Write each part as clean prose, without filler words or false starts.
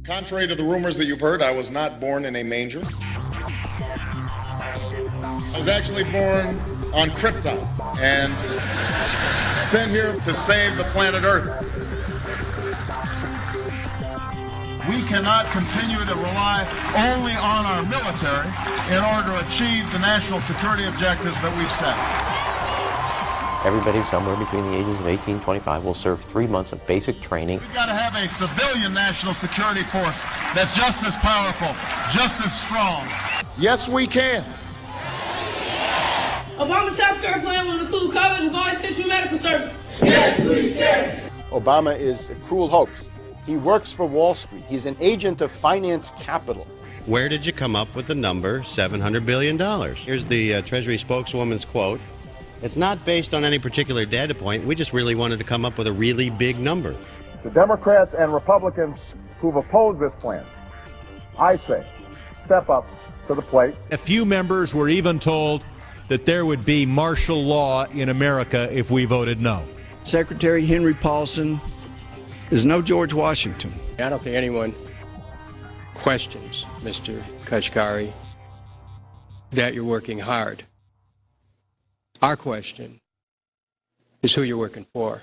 Contrary to the rumors that you've heard, I was not born in a manger. I was actually born on Krypton and sent here to save the planet Earth. We cannot continue to rely only on our military in order to achieve the national security objectives that we've set. Everybody somewhere between the ages of 18 and 25 will serve 3 months of basic training. We've got to have a civilian national security force that's just as powerful, just as strong. Yes, we can. Obama's healthcare plan will include coverage of all essential medical services. Yes, we can. Obama is a cruel hoax. He works for Wall Street. He's an agent of finance capital. Where did you come up with the number $700 billion? Here's the Treasury spokeswoman's quote. It's not based on any particular data point. We just really wanted to come up with a really big number. To Democrats and Republicans who've opposed this plan, I say, step up to the plate. A few members were even told that there would be martial law in America if we voted no. Secretary Henry Paulson is no George Washington. I don't think anyone questions, Mr. Kashkari, that you're working hard. Our question is who you're working for.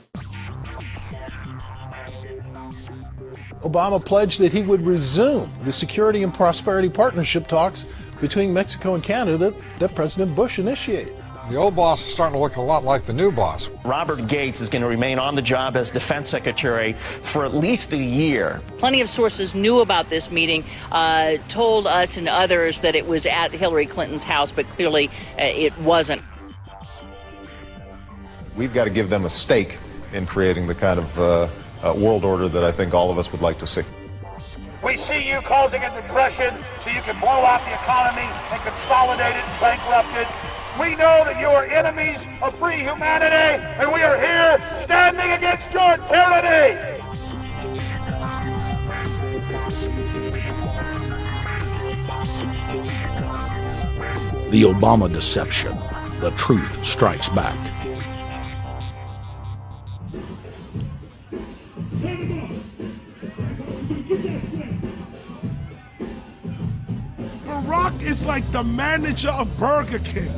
Obama pledged that he would resume the Security and Prosperity Partnership talks between Mexico and Canada that President Bush initiated. The old boss is starting to look a lot like the new boss. Robert Gates is going to remain on the job as defense secretary for at least a year. Plenty of sources knew about this meeting, told us and others that it was at Hillary Clinton's house, but clearly it wasn't. We've got to give them a stake in creating the kind of world order that I think all of us would like to see. We see you causing a depression so you can blow out the economy and consolidate it and bankrupt it. We know that you are enemies of free humanity, and we are here standing against your tyranny. The Obama deception. The truth strikes back. Barack is like the manager of Burger King.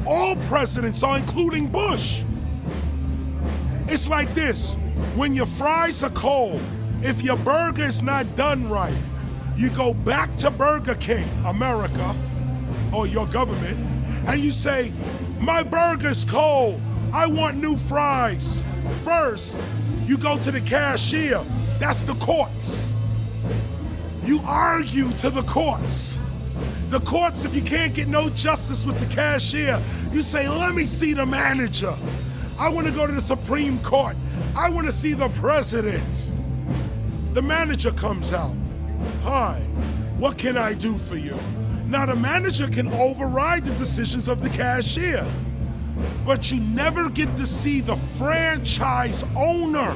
All presidents are, including Bush. It's like this: when your fries are cold, if your burger is not done right, you go back to Burger King, America, or your government, and you say, my burger's cold, I want new fries. First, you go to the cashier, that's the courts. You argue to the courts. The courts, if you can't get no justice with the cashier, you say, let me see the manager. I want to go to the Supreme Court. I want to see the president. The manager comes out. Hi, what can I do for you? Now the manager can override the decisions of the cashier, but you never get to see the franchise owner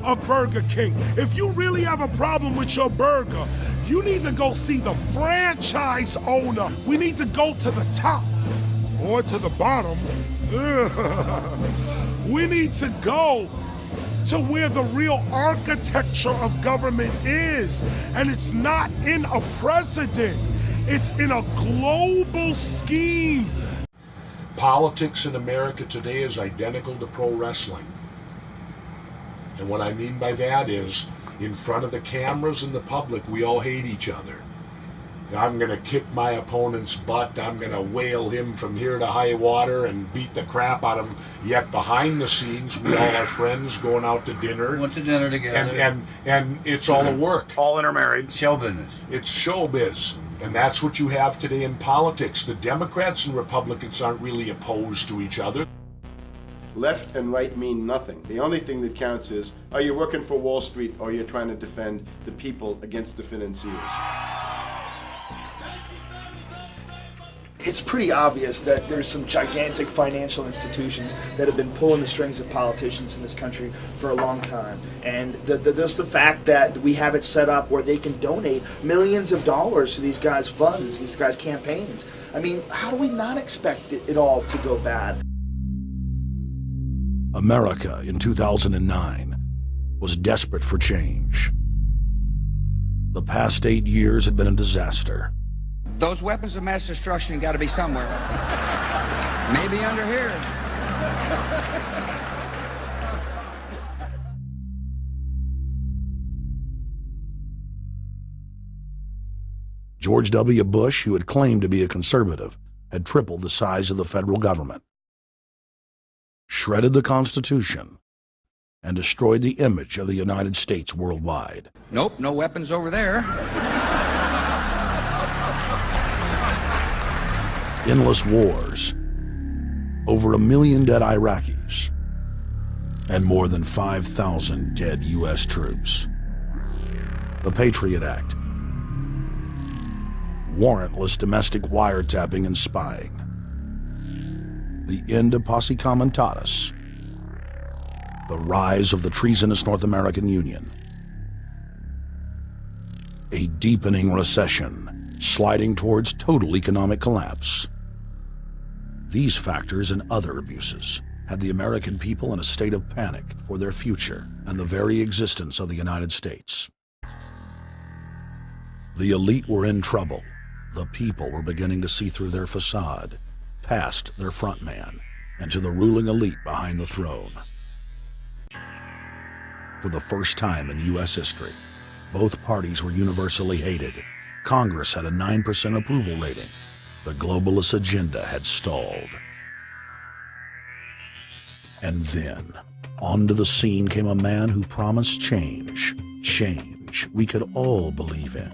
of Burger King. If you really have a problem with your burger, you need to go see the franchise owner. We need to go to the top or to the bottom. We need to go to where the real architecture of government is. And it's not in a president, it's in a global scheme. Politics in America today is identical to pro wrestling. And what I mean by that is, in front of the cameras and the public, we all hate each other. I'm going to kick my opponent's butt. I'm going to whale him from here to high water and beat the crap out of him. Yet behind the scenes, we all are friends going out to dinner. Went to dinner together. And it's all a work. All intermarried. Show business. It's showbiz. And that's what you have today in politics. The Democrats and Republicans aren't really opposed to each other. Left and right mean nothing. The only thing that counts is, are you working for Wall Street or you're trying to defend the people against the financiers? It's pretty obvious that there's some gigantic financial institutions that have been pulling the strings of politicians in this country for a long time. And just the fact that we have it set up where they can donate millions of dollars to these guys' funds, these guys' campaigns. I mean, how do we not expect it all to go bad? America in 2009 was desperate for change. The past 8 years had been a disaster. Those weapons of mass destruction got to be somewhere. Maybe under here. George W. Bush, who had claimed to be a conservative, had tripled the size of the federal government, shredded the Constitution, and destroyed the image of the United States worldwide. Nope, no weapons over there. Endless wars, over 1 million dead Iraqis, and more than 5,000 dead U.S. troops. The Patriot Act, warrantless domestic wiretapping and spying, the end of Posse Comitatus, the rise of the treasonous North American Union, a deepening recession sliding towards total economic collapse. These factors and other abuses had the American people in a state of panic for their future and the very existence of the United States. The elite were in trouble. The people were beginning to see through their facade, past their front man, and to the ruling elite behind the throne. For the first time in U.S. history, both parties were universally hated. Congress had a 9% approval rating. The globalist agenda had stalled. And then, onto the scene came a man who promised change. Change we could all believe in.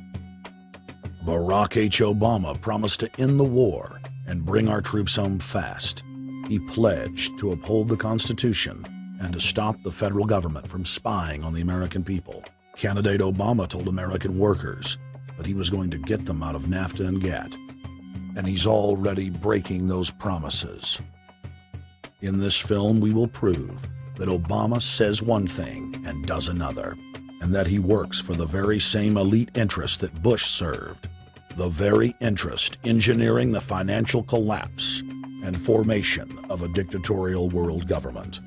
Barack H. Obama promised to end the war and bring our troops home fast. He pledged to uphold the Constitution and to stop the federal government from spying on the American people. Candidate Obama told American workers that he was going to get them out of NAFTA and GATT, and he's already breaking those promises. In this film, we will prove that Obama says one thing and does another, and that he works for the very same elite interests that Bush served, the very interest engineering the financial collapse and formation of a dictatorial world government.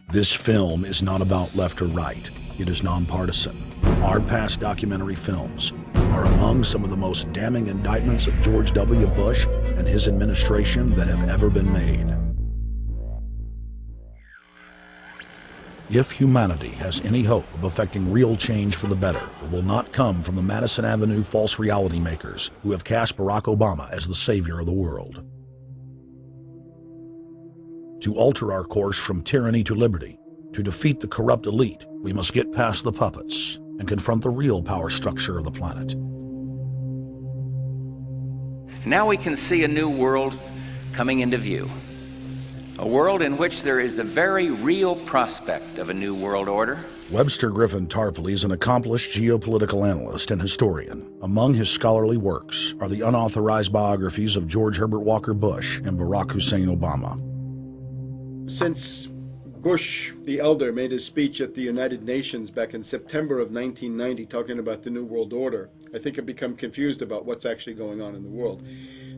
This film is not about left or right. It is nonpartisan. Our past documentary films are among some of the most damning indictments of George W. Bush and his administration that have ever been made. If humanity has any hope of effecting real change for the better, it will not come from the Madison Avenue false reality makers who have cast Barack Obama as the savior of the world. To alter our course from tyranny to liberty, to defeat the corrupt elite, we must get past the puppets and confront the real power structure of the planet. Now we can see a new world coming into view. A world in which there is the very real prospect of a new world order. Webster Griffin Tarpley is an accomplished geopolitical analyst and historian. Among his scholarly works are the unauthorized biographies of George Herbert Walker Bush and Barack Hussein Obama. Since Bush the Elder made his speech at the United Nations back in September of 1990 talking about the New World Order, I think I've become confused about what's actually going on in the world.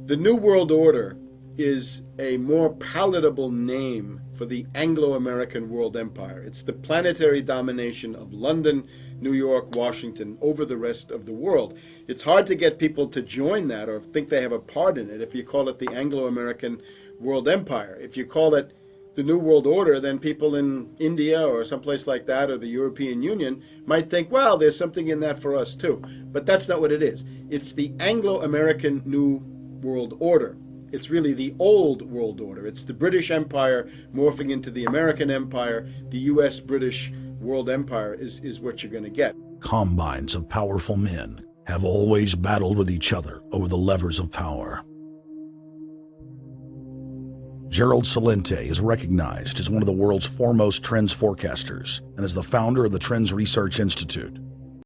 The New World Order is a more palatable name for the Anglo-American world empire. It's the planetary domination of London, New York, Washington over the rest of the world. It's hard to get people to join that or think they have a part in it if you call it the Anglo-American world empire. If you call it the New World Order, then people in India or someplace like that or the European Union might think, well, there's something in that for us too. But that's not what it is. It's the Anglo-American New World Order. It's really the old world order. It's the British Empire morphing into the American Empire. The U.S.-British world empire is what you're going to get. Combines of powerful men have always battled with each other over the levers of power. Gerald Celente is recognized as one of the world's foremost trends forecasters and is the founder of the Trends Research Institute.